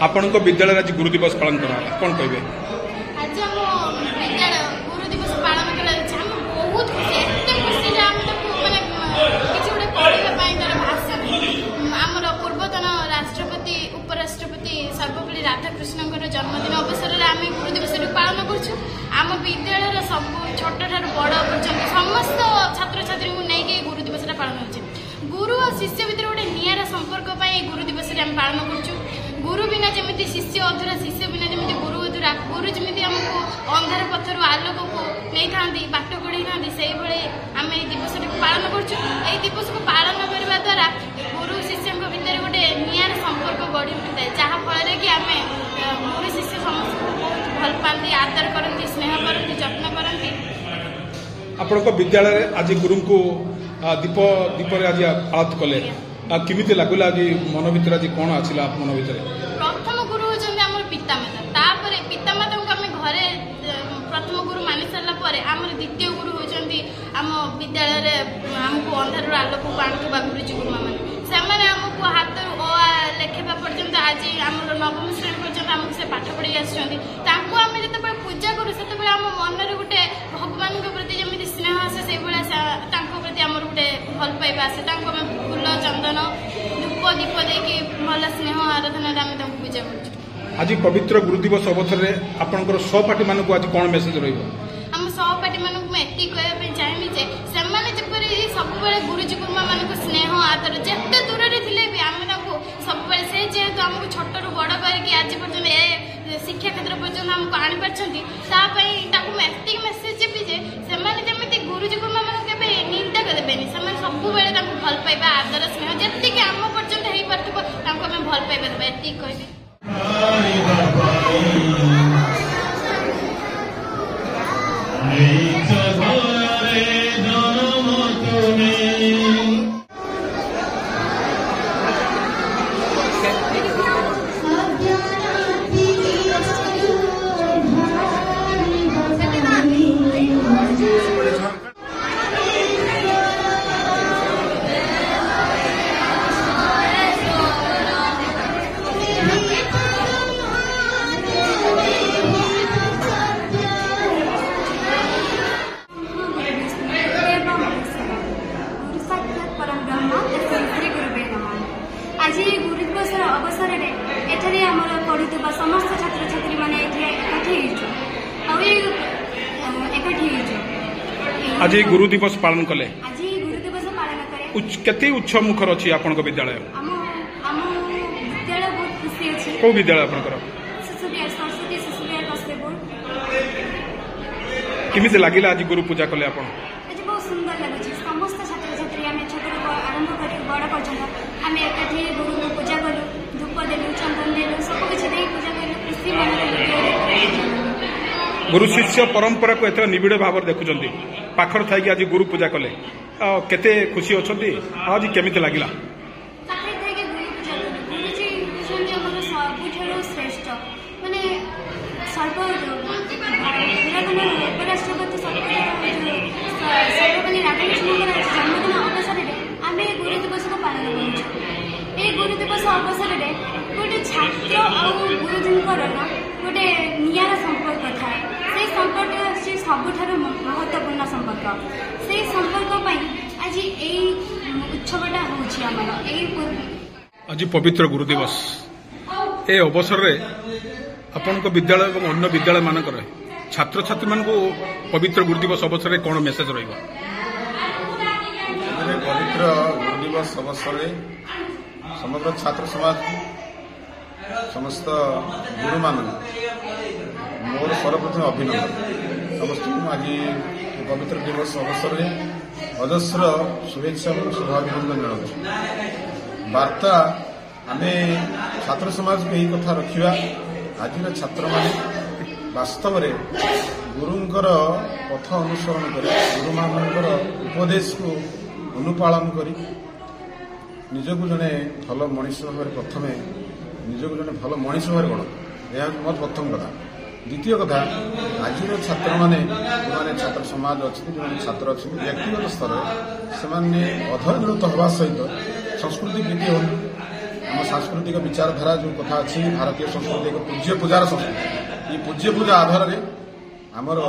आपण विद्यालय आज गुरु दिवस पालन करा कौन कहे आज हम विद्यालय गुरु दिवस पालन करा बहुत खुशी एते खुशी जे हम माने किछि गोटे पढिबा पई तर भाषा हमर पूर्वतन राष्ट्रपति उपराष्ट्रपति सर्वपल्ली राधाकृष्णनकर जन्मदिन अवसर रे हम गुरु दिवस पालन करछु आम विद्यालय सब छोट ठार बड़ पर्यंत समस्त छात्र छात्री को नै के गुरु दिवस पालन होछि गुरु और शिष्य भीतर गोटे नियारा संपर्क पई गुरु दिवस हम पालन करछु गुरु बिना जमी शिष्य अधूरा शिष्य बिना जमी गुरु अधूरा गुरु जमी आमको अंधार पथर आलोक को नहीं था बाट कड़े था से आम दिवस पालन कर दिवस को पालन करने द्वारा गुरु शिष्य भितर गोटे नियार संपर्क गढ़ी उठे जहाँफल कि आम गुरु शिष्य समस्त बहुत भल पाती आदर करती स्नेह करती जत्न करती। आपण विद्यालय आज गुरु को दीप दीपर आज आरत कले किमिति लागला आज मन भीतर आज कौन आछिला मन भीतर प्रथम गुरु होचंदी हमर पितामाता तापर पितामाता को हम घरे प्रथम गुरु मानि सारला परे हमर द्वितीय गुरु होचंदी हम विद्यालय रे हमको अंधार आलोक को आणुवा गुरुजी गुरुमा माने से माने हमको हाथ ओ लेखिबा पर्यंत आज हमर नवम श्रेणी पर्यंत हमको से पाठ पढ़ी आछंदी तांको हम जते पूजा करू सेते हम मन रे गुटे भगवान के प्रति जमिति स्नेह आसे से बेला तांको प्रति हमर गुटे भल पाइबा आसे तांको हम फूल चंदन धूप दीप देकी भल स्नेह आराधना आम पूजा कर। आज पवित्र गुरु दिवस अवसर में आपंकर सहपाठी मान आज कौन मेसेज रम सहपाठी मान एति कहवाई चाहिए जे से सब गुरुजी गुरुमा मान स्नेह आदर जिते दूर थे भी आम सब से जेहेतु आमको छोट रू बड़ करके आज पर्यटन ए शिक्षा क्षेत्र पर्यटन आमको आनी पार्टी मुझे मेसेज देवी जे से गुरुजी गुरुमा मान के निंदा करें से सब भल पाइबा आदर स्नेह जी आम पर्यटन हो पार्थ भल पाइबा देवा एति कहबी। आज गुरु दिवस अवसर में पढ़ुवा समस्त छात्र छात्री मैंने आज गुरु दिवस पालन कले आज गुरु दिवस पालन करे केते उच्च मुखर अछि आपन को विद्यालय विद्यालय बहुत खुशी अछि को विद्यालय आपनकर सरस्वती शिशु विहार कस्तेपुर किमिते लागिला आज गुरु पूजा कले आपन आज बहुत सुंदर लागछि समस्त छात्र छात्री आमे छोट आरंभ करी बड़ पर्यंत आमे एकाठी गुरु को पूजा करू धूप देलु चंदन देलु सब कुछ दे पूजा करू खुशी मन गुरु शिष्य परंपरा को एत निबिड़ भाव देखुं पाखर थी आज गुरु पूजा कले केते खुशी अच्छा आज केमी लगे श्रेष्ठ माने उपराष्ट्रपति सर्वपल्ली राधाकृष्णन जन्मदिन अवसर में आम गुरु दिवस को पालन कर गुरु दिवस अवसर में गोटे छात्र और गुरुजी गोटे नियारा संपर्क थाए से संपर्क से सबुठार महत्वपूर्ण संपर्क से संपर्क आज यही उत्सवटा हो आज पवित्र गुरु दिवस ए अवसर रे आपण विद्यालय और अन्य विद्यालय मानक छात्र छात्री मान को पवित्र गुरु दिवस अवसर में कौन मेसेज रही पवित्र गुरु दिवस अवसर समग्र छात्र समाज समस्त गुरु मान मोर सर्वप्रथम अभिनंदन समस्त आज पवित्र दिवस अवसर में अजस्र शुभेच्छा और शुभाभिनंदन जनाऊँ वार्ता आम छात्र समाज को यही कथा रखा आज छात्र मैंने वास्तव में गुरुंकर पथ अनुसरण कर गुरु मानकर उपदेश को अनुपालन कर निजक जड़े भल मनीष भाव प्रथम ନିଜକୁ ଜଣେ ଭଲ ମଣିଷ ଭାବରେ ଗଢ଼ନ୍ତୁ। ଏହା ହେଉଛି ମୋର ପ୍ରଥମ କଥା। ଦ୍ୱିତୀୟ କଥା, ଆଜିର ଛାତ୍ରମାନେ ଯେଉଁମାନେ ଛାତ୍ର ସମାଜ ଅଛନ୍ତି, ଯେଉଁମାନେ ଛାତ୍ର ଅଛନ୍ତି, ବ୍ୟକ୍ତିଗତ ସ୍ତରରେ ସେମାନେ ଅଧ୍ୟୟନରତ ହେବା ସହିତ ସଂସ୍କୃତି ପ୍ରୀତି ହୁଅନ୍ତୁ। ଆମ ସାଂସ୍କୃତିକ ବିଚାରଧାରା ଯେଉଁ କଥା ଅଛି, ଭାରତୀୟ ସଂସ୍କୃତି ଏକ ପୂଜ୍ୟ ପୂଜାର ସଂସ୍କୃତି। ଏହି ପୂଜ୍ୟ ପୂଜା ଆଧାରରେ ଆମର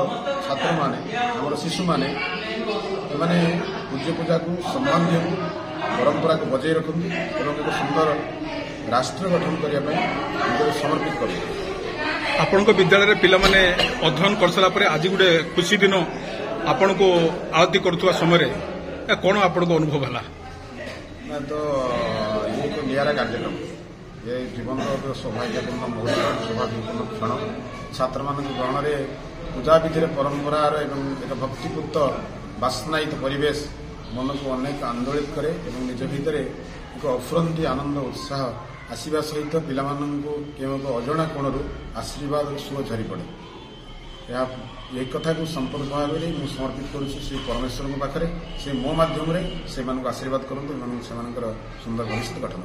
ଛାତ୍ରମାନେ, ଆମର ଶିଶୁମାନେ ଏମାନେ ପୂଜ୍ୟ ପୂଜାକୁ ସମ୍ମାନ ଦିଅନ୍ତୁ, ପରମ୍ପରାକୁ ବଜାଇ ରଖନ୍ତୁ ଏବଂ ଏକ ସୁନ୍ଦର ରାଷ୍ଟ୍ର ଗଠନ କରିବା ପାଇଁ ନିଜକୁ ସମର୍ପିତ କରନ୍ତୁ। ଆପଣଙ୍କ ବିଦ୍ୟାଳୟରେ ପିଲାମାନେ ଅଧ୍ୟୟନ କରିସାରିଲା ପରେ ଆଜି ଗୋଟେ ଖୁସି ଦିନ ଆପଣଙ୍କୁ ଆଳତୀ କରୁଥିବା ସମୟରେ କ'ଣ ଆପଣଙ୍କ ଅନୁଭବ ହେଲା? ତ ଇଏ ଏକ ନିଆରା କାର୍ଯ୍ୟକ୍ରମ। ଏ ଜୀବନର ଏକ ସୌଭାଗ୍ୟପୂର୍ଣ୍ଣ ମୁହୂର୍ତ୍ତ, ସୌଭାଗ୍ୟପୂର୍ଣ୍ଣ କ୍ଷଣ। ଛାତ୍ରମାନଙ୍କ ଗହଣରେ ପୂଜାବିଧିରେ ପରମ୍ପରାର ଏବଂ ଏକ ଭକ୍ତିପୂତ ବାସ୍ନାୟିତ ପରିବେଶ ମନକୁ ଅନେକ ଆନ୍ଦୋଳିତ କରେ ଏବଂ ନିଜ ଭିତରେ ଏକ ଅଫୁରନ୍ତି ଆନନ୍ଦ ଉତ୍ସାହ ଆସିବା ସହିତ ପିଲାମାନଙ୍କୁ କେଉଁ ଏକ ଅଜଣା କୋଣରୁ ଆଶୀର୍ବାଦ ସୁଅ ଝରିପଡ଼େ। ଏହି କଥାକୁ ସମ୍ପୂର୍ଣ୍ଣ ଭାବରେ ମୁଁ ସମର୍ପିତ କରୁଛି ଶ୍ରୀ ପରମେଶ୍ୱରଙ୍କ ପାଖରେ। ସେ ମୋ ମାଧ୍ୟମରେ ସେମାନଙ୍କୁ ଆଶୀର୍ବାଦ କରନ୍ତୁ ଏବଂ ସେମାନଙ୍କର ସୁନ୍ଦର ଭବିଷ୍ୟତ ଗଠନ।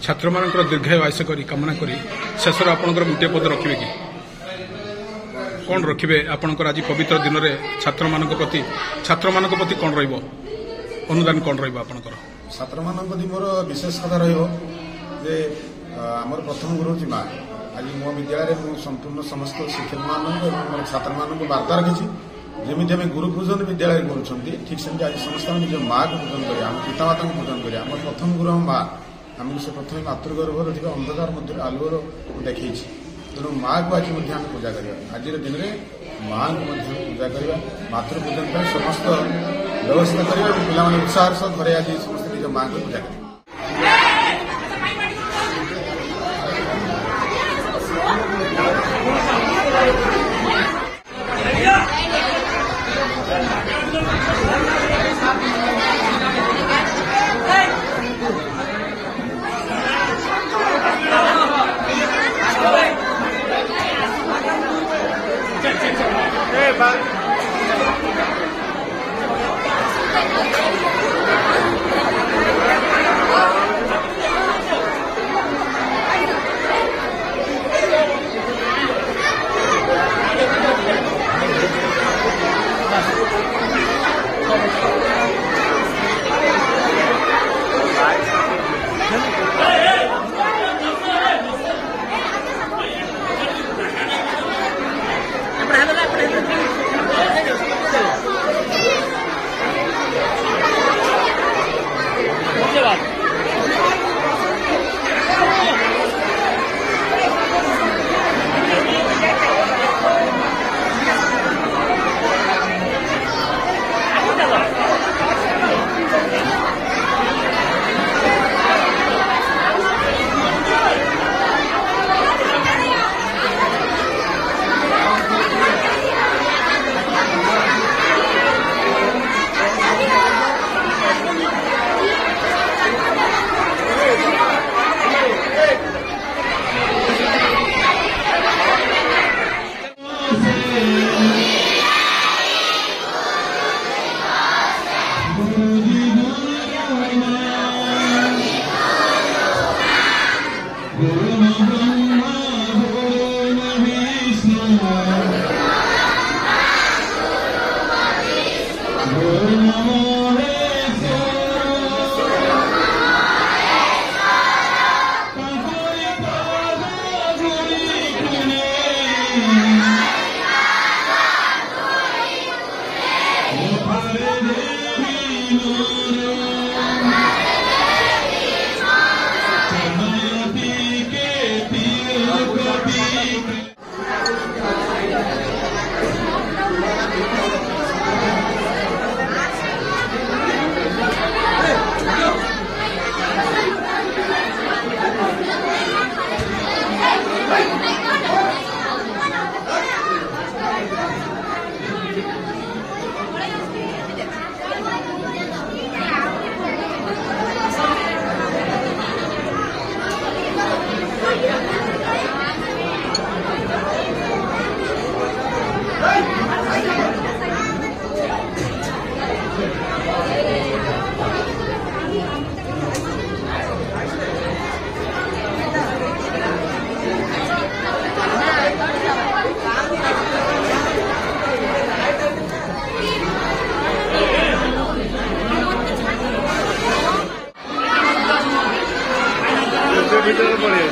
ଛାତ୍ରମାନଙ୍କର ଦୀର୍ଘାୟୁ ଆୟୁଷ କରି କାମନା କରି ଶେଷରେ ଆପଣଙ୍କର ଗୋଟିଏ ପଦ ରଖିବେ କି? କ'ଣ ରଖିବେ ଆପଣଙ୍କର ଆଜି ପବିତ୍ର ଦିନରେ ଛାତ୍ରମାନଙ୍କ ପ୍ରତି କ'ଣ ରହିବ ଅନୁଦାନ, କ'ଣ ରହିବ ଆପଣଙ୍କର? ଛାତ୍ରମାନଙ୍କ ପ୍ରତି ମୋର ବିଶେଷ କଥା ରହିବ ଯେ ଆମର ପ୍ରଥମ ଗୁରୁ ହେଉଛି ମା। ଆଜି ମୋ ବିଦ୍ୟାଳୟରେ ମୁଁ ସମ୍ପୂର୍ଣ୍ଣ ସମସ୍ତ ଶିକ୍ଷକମାନଙ୍କୁ ଏବଂ ମୋର ଛାତ୍ରମାନଙ୍କୁ ବାର୍ତ୍ତା ରଖିଛି। ଯେମିତି ଆମେ ଗୁରୁ ପୂଜନ ବିଦ୍ୟାଳୟରେ କରୁଛନ୍ତି, ଠିକ୍ ସେମିତି ଆଜି ସମସ୍ତେ ଆମେ ନିଜ ମାଆକୁ ପୂଜନ କରିବା, ଆମ ପିତାମାତାଙ୍କୁ ପୂଜନ କରିବା। ଆମର ପ୍ରଥମ ଗୁରୁ ଆମ ମା। ଆମକୁ ସେ ପ୍ରଥମେ ମାତୃଗର୍ଭରେ ଥିବା ଅନ୍ଧକାର ମଧ୍ୟରେ ଆଲୁଅର ଦେଖେଇଛି। ତେଣୁ ମାଆକୁ ଆଜି ମଧ୍ୟ ଆମେ ପୂଜା କରିବା। ଆଜିର ଦିନରେ ମାଆଙ୍କୁ ମଧ୍ୟ ପୂଜା କରିବା, ମାତୃପୂଜନ ପାଇଁ ସମସ୍ତ ବ୍ୟବସ୍ଥା କରିବା ଏବଂ ପିଲାମାନେ ଉତ୍ସାହର ସହ ଘରେ ଆଜି ସମସ୍ତେ ନିଜ ମାଆଙ୍କୁ ପୂଜା କରିବେ। ଭିତରେ ପଳେଇ